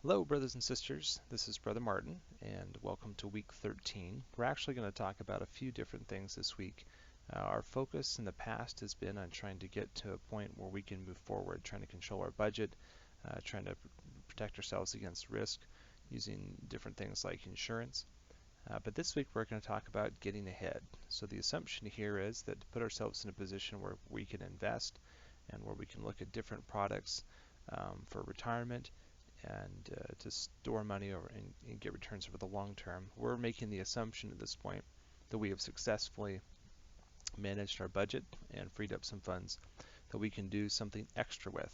Hello, brothers and sisters. This is Brother Martin, and welcome to week 13. We're actually going to talk about a few different things this week. Our focus in the past has been on trying to get to a point where we can move forward, trying to control our budget, trying to protect ourselves against risk using different things like insurance. But this week we're going to talk about getting ahead. So the assumption here is that to put ourselves in a position where we can invest and where we can look at different products for retirement and to store money and get returns over the long term, we're making the assumption at this point that we have successfully managed our budget and freed up some funds that we can do something extra with,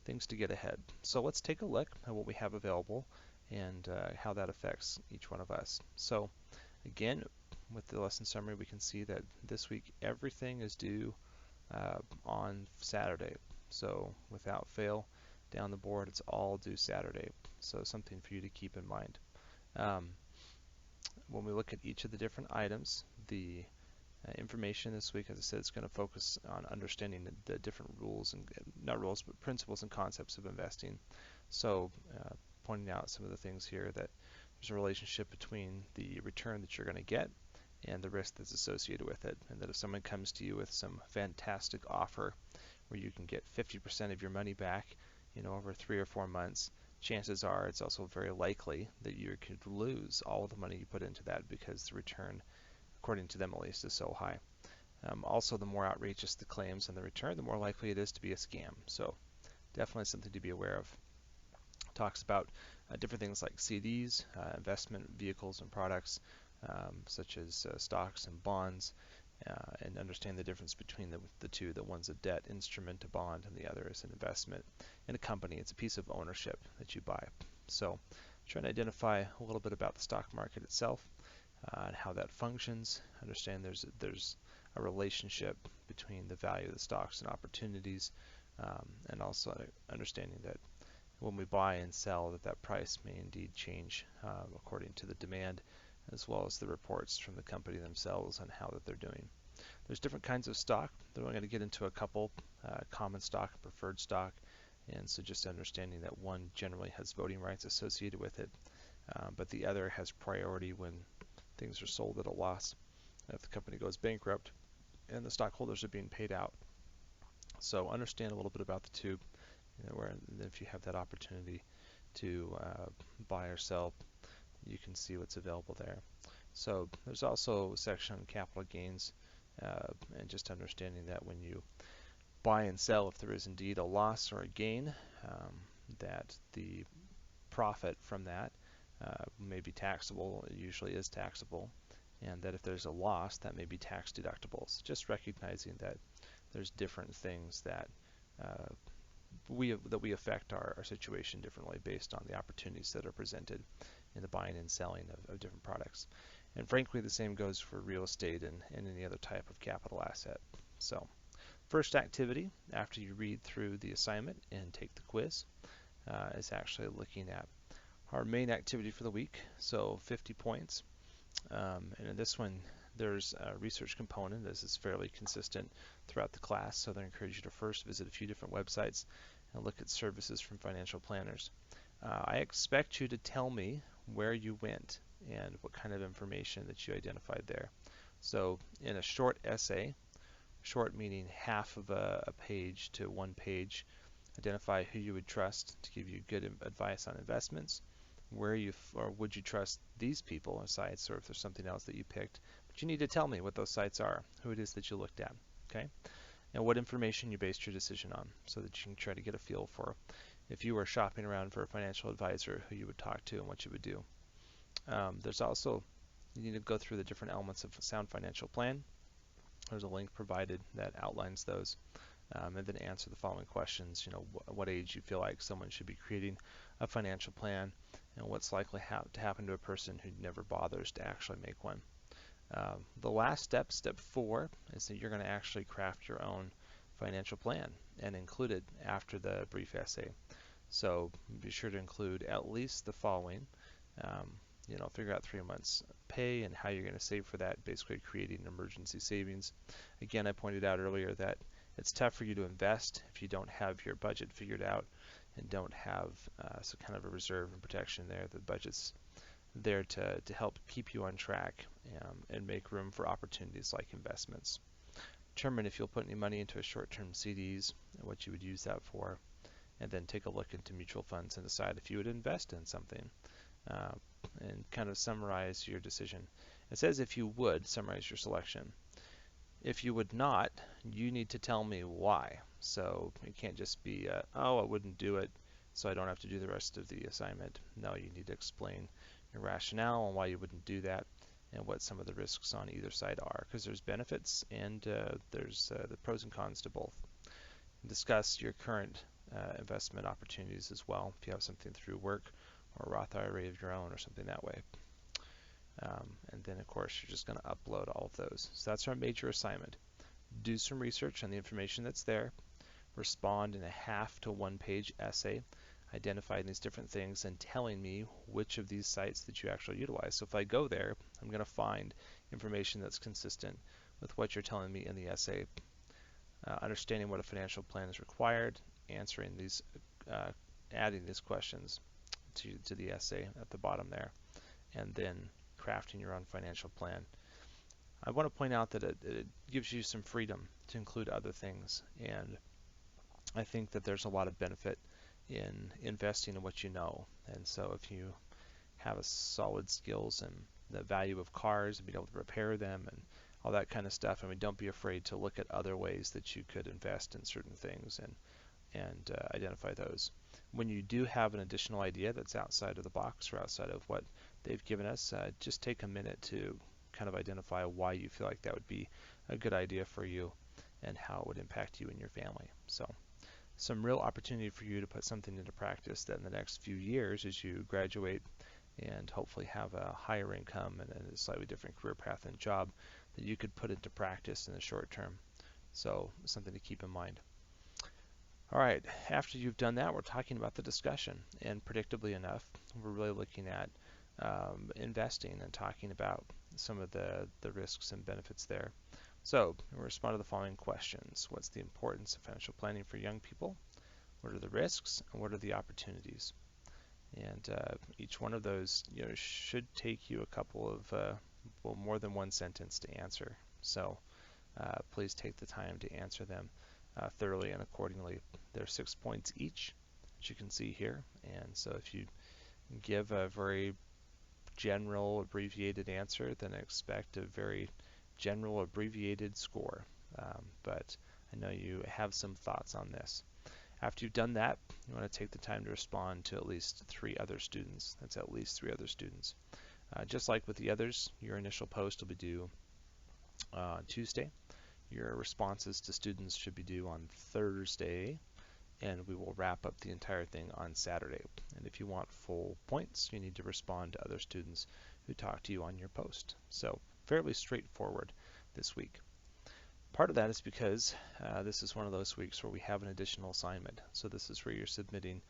things to get ahead. So let's take a look at what we have available and how that affects each one of us. So again, with the lesson summary, we can see that this week everything is due on Saturday. So without fail, down the board, it's all due Saturday. So something for you to keep in mind. Um, when we look at each of the different items, the information this week, as I said, is going to focus on understanding the different rules and not rules, but principles and concepts of investing. So pointing out some of the things here that there's a relationship between the return that you're going to get and the risk that's associated with it, and that if someone comes to you with some fantastic offer where you can get 50% of your money back, over 3 or 4 months, chances are it's also very likely that you could lose all of the money you put into that because the return, according to them at least, is so high. Also, the more outrageous the claims and the return, the more likely it is to be a scam. So definitely something to be aware of. Talks about different things like CDs, investment vehicles and products, such as stocks and bonds, and understand the difference between the two. That one's a debt instrument, a bond, and the other is an investment in a company. It's a piece of ownership that you buy. So trying to identify a little bit about the stock market itself and how that functions. Understand there's a relationship between the value of the stocks and opportunities, and also understanding that when we buy and sell, that price may indeed change according to the demand, as well as the reports from the company themselves on how that they're doing. There's different kinds of stock. They're only going to get into a couple, common stock, preferred stock, and so just understanding that one generally has voting rights associated with it, but the other has priority when things are sold at a loss, if the company goes bankrupt and the stockholders are being paid out. So understand a little bit about the two, where if you have that opportunity to buy or sell, you can see what's available there. So there's also a section on capital gains, and just understanding that when you buy and sell, if there is indeed a loss or a gain, that the profit from that may be taxable. It usually is taxable, and that if there's a loss, that may be tax deductible. So just recognizing that there's different things that we affect our situation differently based on the opportunities that are presented in the buying and selling of different products. And frankly, the same goes for real estate and any other type of capital asset. So first activity after you read through the assignment and take the quiz is actually looking at our main activity for the week, so 50 points. And in this one, there's a research component. This is fairly consistent throughout the class, so they encourage you to first visit a few different websites and look at services from financial planners. I expect you to tell me where you went and what kind of information that you identified there. So in a short essay, short meaning half of a page to 1 page, identify who you would trust to give you good advice on investments, where you or would you trust these people or sites, or if there's something else that you picked. But you need to tell me what those sites are, who it is that you looked at, okay? And what information you based your decision on, so that you can try to get a feel for if you were shopping around for a financial advisor, who you would talk to and what you would do. There's also, you need to go through the different elements of a sound financial plan. There's a link provided that outlines those. And then answer the following questions. What age you feel like someone should be creating a financial plan, and what's likely to happen to a person who never bothers to actually make one. The last step, step 4, is that you're going to actually craft your own financial plan and include it after the brief essay. So be sure to include at least the following. Figure out 3 months pay and how you're going to save for that, basically creating an emergency savings. Again, I pointed out earlier that it's tough for you to invest if you don't have your budget figured out and don't have some kind of a reserve and protection there. The budget's there to help keep you on track and make room for opportunities like investments. Determine if you'll put any money into a short-term CDs and what you would use that for, and then take a look into mutual funds and decide if you would invest in something, uh, and kind of summarize your decision. It says if you would summarize your selection. If you would not, you need to tell me why. So it can't just be, oh, I wouldn't do it, so I don't have to do the rest of the assignment. No, you need to explain your rationale on why you wouldn't do that and what some of the risks on either side are, because there's benefits and there's the pros and cons to both. Discuss your current investment opportunities as well, if you have something through work or a Roth IRA of your own or something that way. And then, of course, you're just going to upload all of those. So that's our major assignment. Do some research on the information that's there. Respond in a half to 1 page essay, identifying these different things and telling me which of these sites that you actually utilize. So if I go there, I'm going to find information that's consistent with what you're telling me in the essay. Understanding what a financial plan is required, answering these, adding these questions to the essay at the bottom there, and then crafting your own financial plan. I want to point out that it gives you some freedom to include other things, and I think that there's a lot of benefit in investing in what you know. And so if you have a solid skills and the value of cars and being able to repair them and all that kind of stuff, I mean, don't be afraid to look at other ways that you could invest in certain things and identify those. When you do have an additional idea that's outside of the box or outside of what they've given us, just take a minute to kind of identify why you feel like that would be a good idea for you and how it would impact you and your family. So some real opportunity for you to put something into practice that in the next few years as you graduate and hopefully have a higher income and a slightly different career path and job that you could put into practice in the short term. So something to keep in mind. All right, after you've done that, we're talking about the discussion, and predictably enough, we're really looking at investing and talking about some of the risks and benefits there. So we'll respond to the following questions. What's the importance of financial planning for young people? What are the risks and what are the opportunities? And each one of those should take you a couple of, well, more than one sentence to answer. So please take the time to answer them thoroughly and accordingly. There are 6 points each, as you can see here. And so if you give a very general abbreviated answer, then expect a very general abbreviated score. But I know you have some thoughts on this. After you've done that, you want to take the time to respond to at least 3 other students. That's at least 3 other students. Just like with the others, your initial post will be due on Tuesday. Your responses to students should be due on Thursday, and we will wrap up the entire thing on Saturday. And if you want full points, you need to respond to other students who talk to you on your post. So fairly straightforward this week. Part of that is because this is one of those weeks where we have an additional assignment. So this is where you're submitting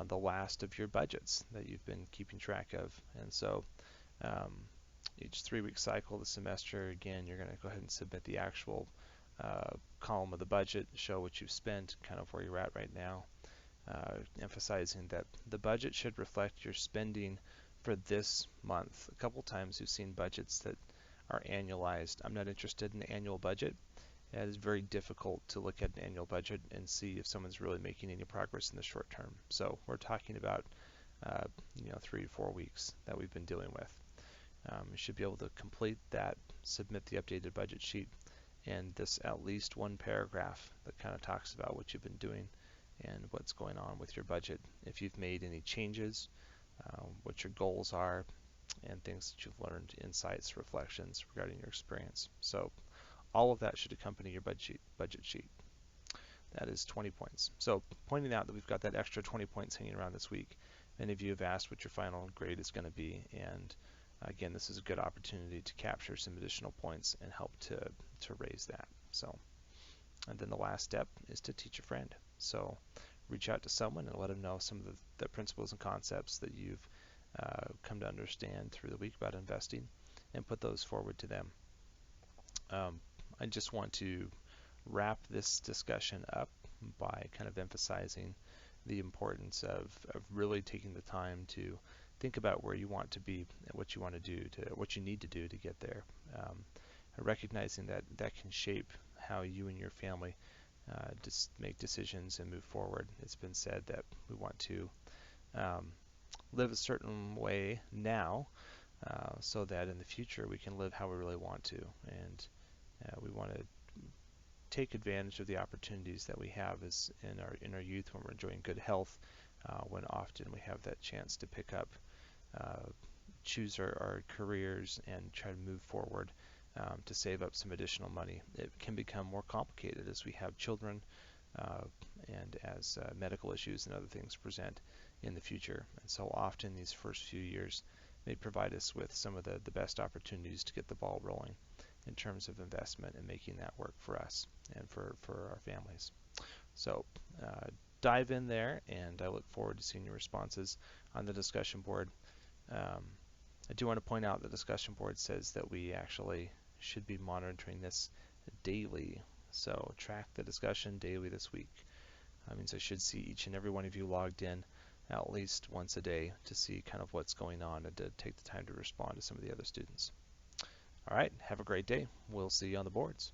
the last of your budgets that you've been keeping track of. And so each 3-week cycle of the semester, again, you're going to go ahead and submit the actual column of the budget, show what you've spent, kind of where you're at right now, emphasizing that the budget should reflect your spending for this month. A couple times we've seen budgets that are annualized. I'm not interested in the annual budget. It is very difficult to look at an annual budget and see if someone's really making any progress in the short term. So we're talking about 3 to 4 weeks that we've been dealing with. You should be able to complete that, submit the updated budget sheet, and this at least one paragraph that kind of talks about what you've been doing and what's going on with your budget. If you've made any changes, what your goals are, and things that you've learned, insights, reflections regarding your experience. So all of that should accompany your budget sheet. That is 20 points. So pointing out that we've got that extra 20 points hanging around this week. Many of you have asked what your final grade is going to be, and again, this is a good opportunity to capture some additional points and help to raise that. So, and then the last step is to teach a friend. So reach out to someone and let them know some of the principles and concepts that you've come to understand through the week about investing, and put those forward to them. I just want to wrap this discussion up by kind of emphasizing the importance of really taking the time to think about where you want to be and what you want to do, to what you need to do to get there. Recognizing that that can shape how you and your family just make decisions and move forward. It's been said that we want to um, live a certain way now so that in the future we can live how we really want to. And we want to take advantage of the opportunities that we have as in our youth when we're enjoying good health, when often we have that chance to pick up, choose our careers and try to move forward to save up some additional money. It can become more complicated as we have children uh, and as medical issues and other things present in the future. And so often these first few years may provide us with some of the best opportunities to get the ball rolling in terms of investment and making that work for us and for our families. So dive in there, and I look forward to seeing your responses on the discussion board. I do want to point out the discussion board says that we actually should be monitoring this daily. So track the discussion daily this week. That means I should see each and every one of you logged in at least once a day to see kind of what's going on and to take the time to respond to some of the other students. All right, have a great day. We'll see you on the boards.